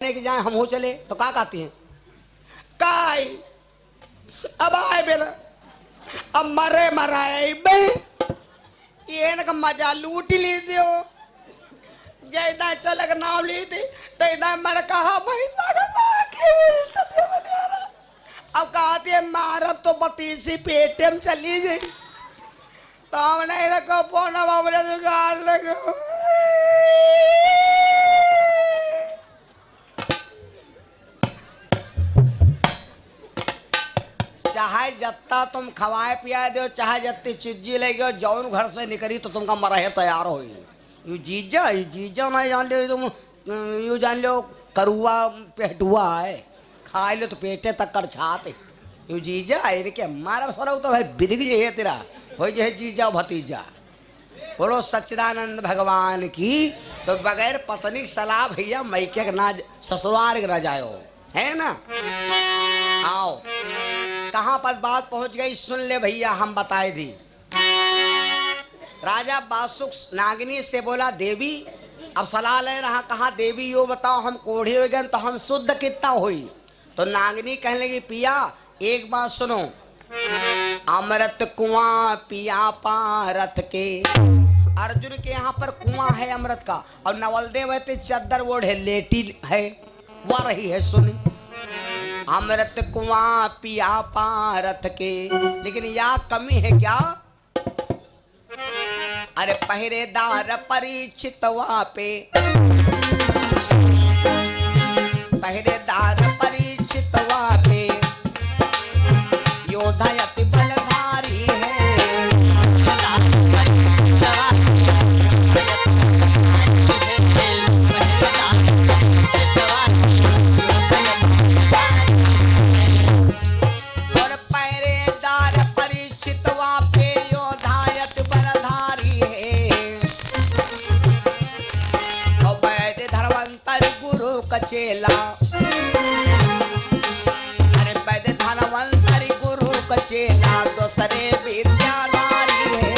कि जाए हम हो चले तो का कहती हैं काय अब आए बेला अब मरे मराए बे ये न मजा लूट ली दियो जैदा चलक नाम ली थी तो इधर मर कहा पैसा अब कहती है मारब तो बतीसी पेटीएम चली गई तो हमने रखो फोन बाबरे तो गाल लगे चाहे जत्ता तुम खवाए पिया दो चाहे जत्ती चिज्जी ले गयो जौन घर से निकली तो तुमका मरहे तैयार हो यू जीजा नहीं जान लो तुम यू जान लो करुआ पेटुआ है खा लो तो पेटे तक कर छाते यू जीजा है क्या मारा सर तो भाई बिदिग जे है तेरा हो जे जीजा भतीजा बोलो सच्चिदानंद भगवान की। तो बगैर पत्नी सलाह भैया मैके के ना ससुराल के ना जाओ है ना। आओ कहाँ पर बात पहुंच गई सुन ले भैया हम बताए दी। राजा बासुक नागिनी से बोला देवी अब सलाह ले रहा कहा देवी यो बताओ हम कोढ़ी हो गए तो हम शुद्ध कितना हुई। तो नागिनी कहने लगी पिया एक बात सुनो अमृत कुआं पिया पारथ के अर्जुन के यहाँ पर कुआं है अमृत का और नवलदेव है चद्दर ओढ़े लेटी है वह रही है सुनी अमृत कुआं पिया पारथ के लेकिन या कमी है क्या अरे पहरेदार परीक्षित वहां पे पहरेदार परीक्षित वहां पे योद्धा अति बलधारी है कचेला अरे पैदे धनवंतरी गुरु कचेला दूसरे विद्याधारी है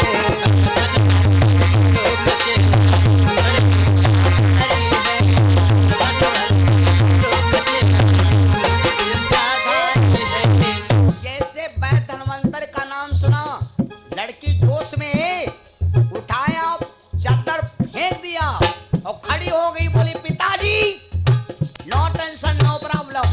जैसे वैद्य धनवंतर का नाम सुना लड़की जोश में उठाया चादर फेंक दिया और खड़ी हो गई बोली पिताजी नो टेंशन नो प्रॉब्लम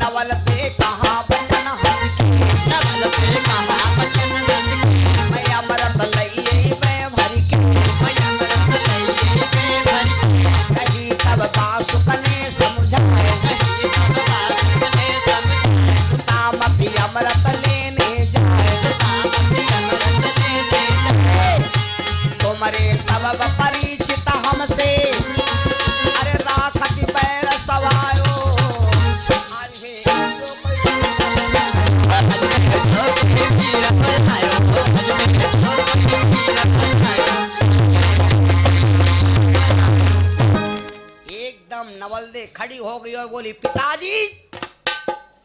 नवल पे कहा बचन हंस के नवल पे कहा बचन हंस के मैं अमृत लइए मैं भर के मैं अमृत लइए मैं भर के कही सब बासुक ने समझाए कही सब बासुक ने समझाए तामती अमृत लेने जाए तामती अमृत लेने जाए तुम्हारे सबब परिचित हमसे एकदम नवलदे खड़ी हो गई और बोली पिताजी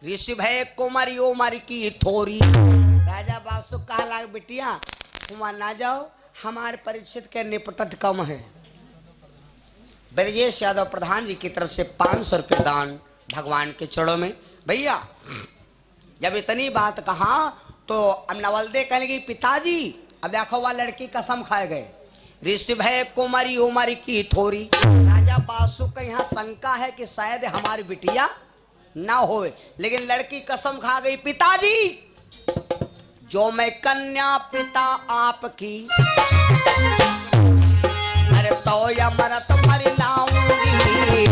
ऋषि भय कुमारी उमर की थोरी। राजा बासु कहा लाग बिटिया कुमार ना जाओ हमारे परिचित के निपटत कम है। ब्रजेश यादव प्रधान जी की तरफ से 500 रुपये दान भगवान के चरणों में। भैया जब इतनी बात कहा तो अब नवलदे कहने लगी पिताजी अब देखो वह लड़की कसम खाए गए ऋषि भय कुमारी उमर की थोरी। राजा बासु का यहाँ शंका है कि शायद हमारी बिटिया ना होए लेकिन लड़की कसम खा गई पिताजी जो मैं कन्या पिता आपकी अरे तो अमृत भर लाऊंगी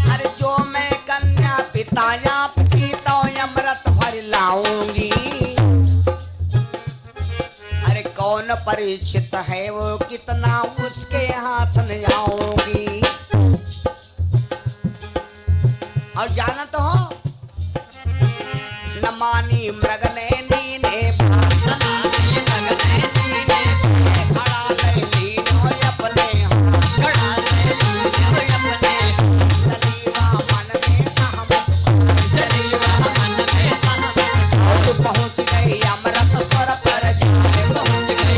अरे जो मैं कन्या पिता आपकी तो अमृत भर लाऊंगी। अरे कौन परिचित है वो कितना उसके हाथ न जाऊंगी। और जाना तो हो न मानी मृग ने नीने खड़ा ले लीन हो अपने खड़ा ले लीन हो अपने जलीवा मन में हम जलीवा मन में हम पहुंच गई अमृत सर पर जाए पहुंच गई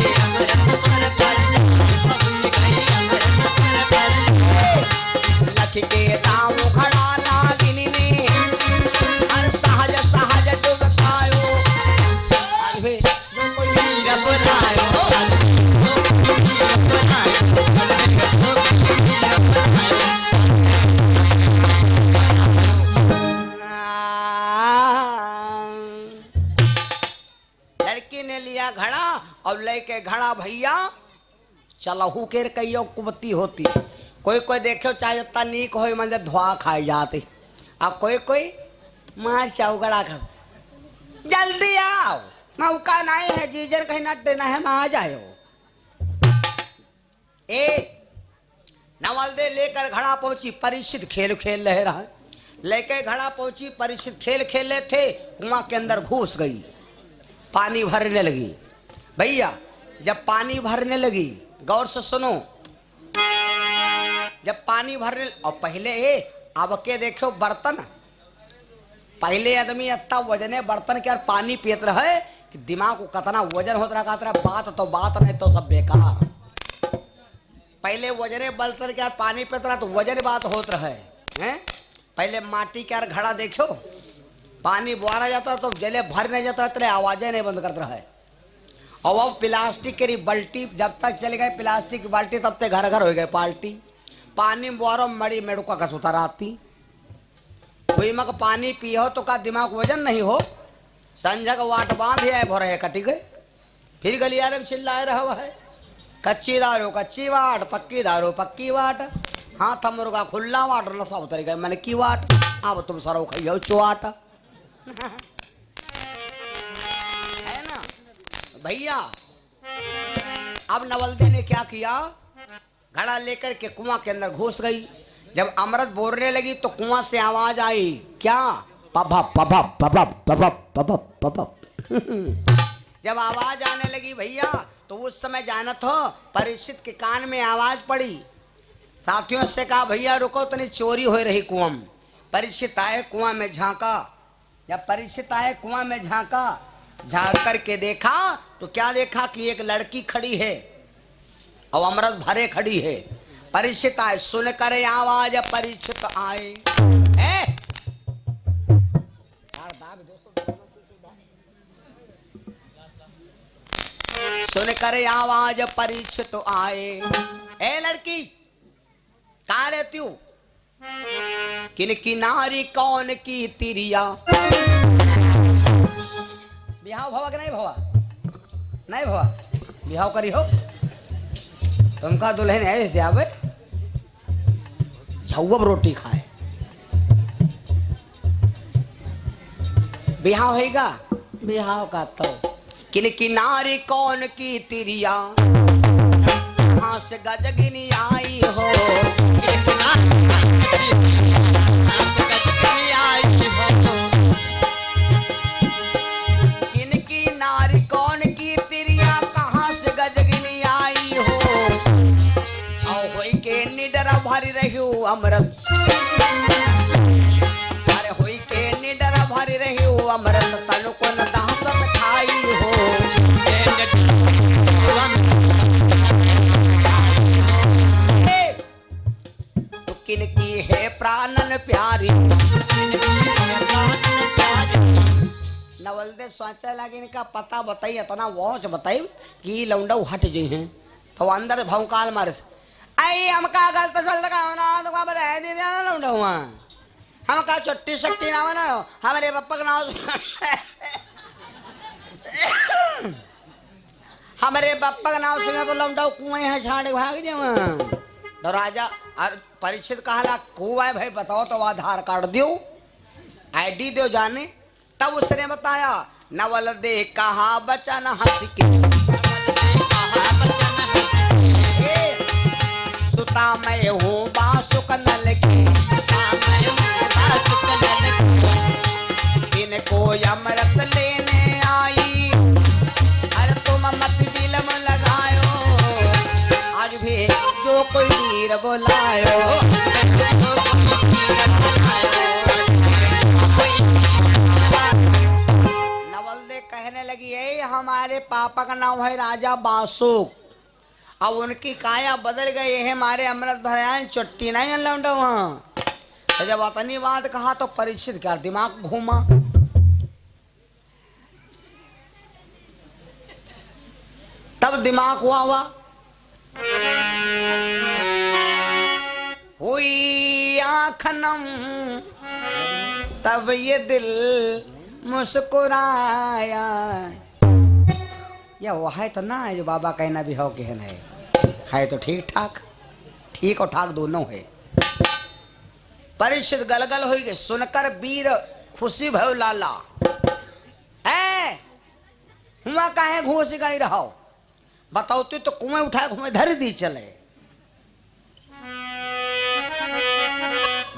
लड़की ने लिया घड़ा और लेके घड़ा भैया चलहू के कईयो कुबती होती। कोई कोई देखो चाहे जितना नीक हो मंदिर धुआ खाई जाती। अब कोई कोई मार चौगड़ा कर जल्दी आओ मौका नहीं है जीजर कहीं न देना है मैं आ जाओ। ए नवलदे लेकर घड़ा पहुंची परीक्षित खेल खेल रहे रहा लेके घड़ा पहुंची परीक्षित खेल खेले थे कुआं के अंदर घुस गई पानी भरने लगी। भैया जब पानी भरने लगी गौर से सुनो जब पानी भरने और पहले अब के देखो बर्तन पहले आदमी इतना वजने बर्तन के पानी पीत रहे कि दिमाग को कितना वजन होता रहा बात तो बात नहीं तो सब बेकार। पहले वजने बर्तन के पानी पीत रहा तो वजन बात होत रहे हैं। पहले माटी के घड़ा देखो पानी बुआरा जाता तो जले भर नहीं जाता तेरे आवाजें नहीं बंद करते रहे। और वो प्लास्टिक की बाल्टी जब तक चले गए प्लास्टिक की बाल्टी तब तक घर घर हो गए पाल्टी पानी बुआरो मड़ी मेड़ुका का सुतर आती। कोई मग पानी पियो तो का दिमाग वजन नहीं हो संजय का वाट बांध है भरे कटी गए फिर गलियारे में चिल्लाए रहा है कच्ची दारू कच्ची वाट पक्की दारू पक्की वाट हाथ मुर्गा खुल्ला वाट नशा उतर गए मैंने की वाट अब तुम सरो खाइयो चुआट है ना भैया। अब नवलदे ने क्या किया घड़ा लेकर के कुआं के अंदर घुस गई। जब अमृत बोलने लगी तो कुआं से आवाज आई क्या पभप पभप पभप पभप पभप पभप। जब आवाज आने लगी भैया तो उस समय जानत हो परीक्षित के कान में आवाज पड़ी। साथियों से कहा भैया रुको तनी चोरी हो रही कुआं। परीक्षित आए कुआं में झांका। जब परीक्षित आए कुआं में झांका झांक करके देखा तो क्या देखा कि एक लड़की खड़ी है और अमृत भरे खड़ी है। परीक्षित आए सुन कर आवाज परीक्षित आए सुन कर आवाज परीक्षित आए ए लड़की कहाँ रहती हूँ किन किनारी कौन की तिरिया। बिहाव भवा कि नहीं भवा नहीं भवा बिहाव करी हो तुमका दुल्हन है इस दिया झुआ रोटी खाए बिहाव हैगा बिहाव का तो किन किनारे कौन की तिरिया कहाँ से गजगिनी आई हो किन किनारे कौन की तिरिया कहाँ से गजगिनी आई हो और होई के निडर भरी रही अमृत अरे होई के निडर भरी रही अमृत तनु को न दाहसत खाई हो तो किन की है प्राणन प्यारी। नवलदे सोचा लगे इनका पता बताई इतना वॉच बताई कि लौंडा हट जाए हैं तो अंदर भौकाल मारे आई हमका गलत चल रहा ना तो का रह नहीं ना लौंडा हुआ हमका चट्टी शक्ति ना बना हमारे पप्पा का नाम हमारे पप्पा का नाम सुना तो लौंडा कुएं है छाड़े भाग जाओ। तो राजा परीक्षित कहा कुआ है भाई बताओ तो आधार कार्ड दो आईडी दो जाने। तब उसने बताया नवलदे कहा बचन हंस के सुता मैं हूँ बासुक नल की इनको अमृत लेने आई अरे तुम मत दिलम लगायो आज भी जो कोई वीर बुलायो। नवलदे कहने लगी है हमारे पापा का नाम है राजा बासुक अब उनकी काया बदल गई है हमारे अमृत भरायन चुट्टी नहीं लौंडा वहाँ। तो जब अपनी बात कहा तो परीक्षित क्या दिमाग घूमा दिमाग हुआ हुई आँखनम तब ये दिल मुस्कुराया। या वो है तो ना है जो बाबा कहना भी हो के है तो ठीक ठाक, ठीक और ठाक दोनों है। परीक्षित गलगल हो गए सुनकर वीर खुशी भयो लाला। है हुआ काहे घूस गई रहो बताओ तो कुएं उठाए घूमे धर दी चले।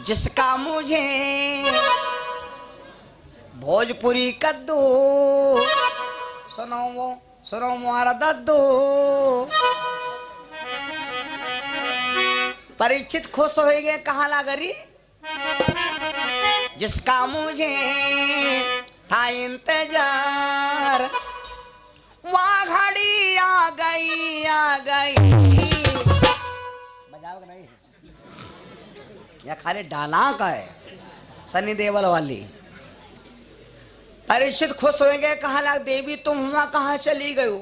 जिसका मुझे भोजपुरी कद्दू सुनो मारा दद्दू। परीक्षित खुश हो गए कहा लागरी जिसका मुझे था इंतजार वह घड़ी आ गई बजाओ नहीं या खाली डाला का है सनी देवल वाली। परीक्षित खुश हो गए कहा लाग देवी तुम हुआ कहाँ चली गई।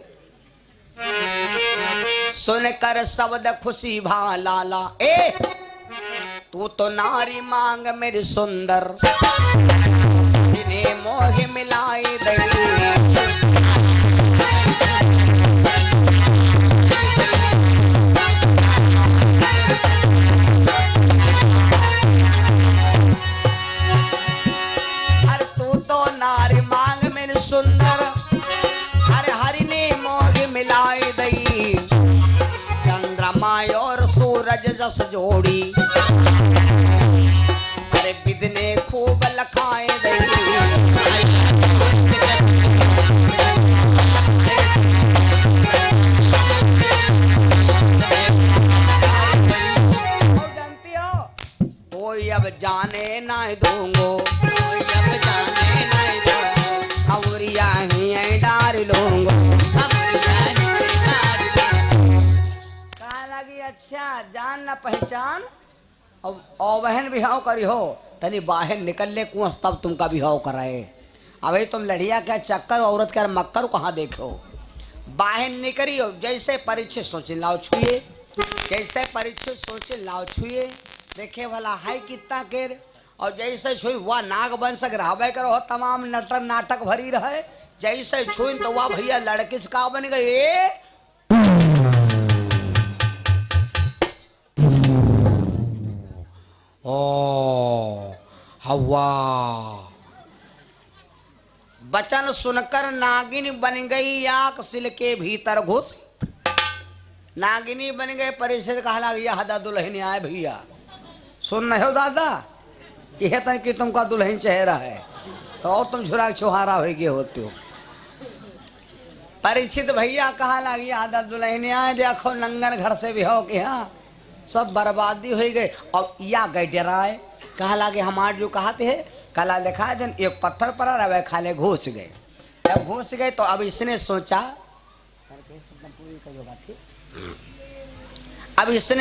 सुनकर शब्द खुशी भा लाला ए तू तो नारी मांग मेरी सुंदर इन्हें मोह मिलाई दई। अरे तू तो नारी मांग मेरी सुंदर अरे हरि ने मोह मिलाई दई। चंद्रमा और सूरज जस जोड़ी अरे बिदने खूब लखाए दई। जानती हो कोई अब जाने ना दूंगो खबरिया ही डार लूंगो। कहा लगी अच्छा जान ना पहचान अब बहन बिहाव करी हो तनी बाहर निकल ले कुआं तब तुमका बिहाव कराए। अभी तुम लड़िया क्या चक्कर औरत का मक्कर कहाँ देखो बाहर निकली हो। जैसे परीक्षित सोचे लाओ छुए जैसे परीक्षित सोचे लाओ छुए देखे भला है कितना केर और जैसे छुई वह नाग बन सक रहा करो तमाम नाटक भरी रहे। जैसे छुई तो वह भैया लड़के से का बन गए। ओ हवा बचन सुनकर नागिनी बन गई आंख सिल के भीतर घुस। नागिनी बन गए परिषद कहा लगा हदा दुल्हन आए भैया सुन नहीं हो दादा यह तक कि तुमका दुल्हन चेहरा है तो और तुम झुरा छुहारा हो गए होते हो। परीक्षित भैया कहा लगी आधा दुल्हन आए देखो नंगन घर से भी हो कि हाँ सब बर्बादी हो गई। और या गए डराए कहा लगे हमारे जो कहते है कला लिखा दिन एक पत्थर पर रहे खाले घुस गए। जब घुस गए तो अब इसने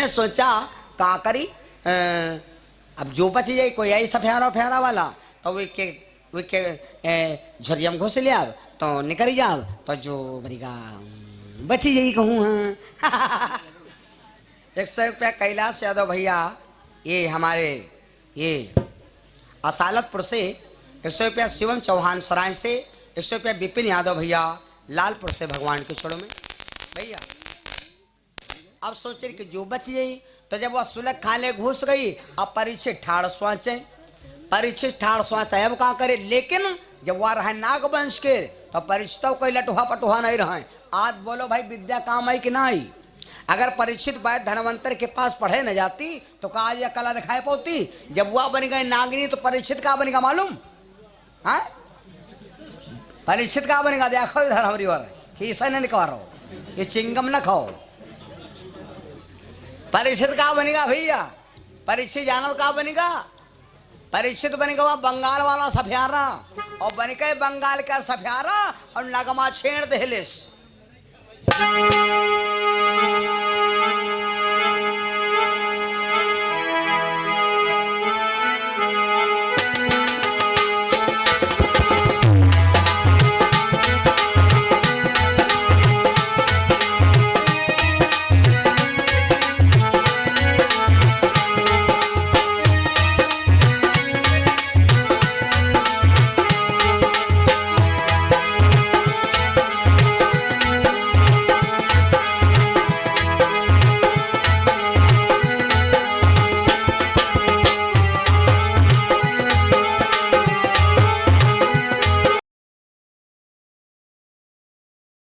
सोचा का करी अब जो बच जाए कोई आई सफेरा फेरा वाला तो वे के झरियम घुस लिया तो निकल जा तो जो बरीगा बची जाई कहूँ। हाँ 100 रुपया कैलाश यादव भैया ये हमारे ये असालतपुर से 100 रुपया शिवम चौहान सराय से 100 रुपया विपिन यादव भैया लालपुर से भगवान के छोड़ो में भैया। अब सोचे कि जो बच गई तो जब वह सुलग खाले घुस गई अब परीक्षित ठाड़ सोचे अब कहा करे। लेकिन जब वह रहे नाग वंश के तो परीक्षित कोई लटुहा पटुहा नहीं रहे। आज बोलो भाई विद्या काम आई कि ना आई। अगर परीक्षित बात धनवंतर के पास पढ़े न जाती तो कहा यह कला दिखाई पाती। जब वह बन गए नागिनी तो परीक्षित का बनेगा मालूम है। परीक्षित का बनेगा देखो इधर हमारी ओर कि ऐसा नहीं निकल रहा ये चिंगम न खाओ। परीक्षित का बनेगा भैया परीक्षित जानत का बनेगा। परीक्षित बनेगा वह बंगाल वाला सफियारा और बन गए बंगाल का सफियारा और नगमा छेड़ दहलिस।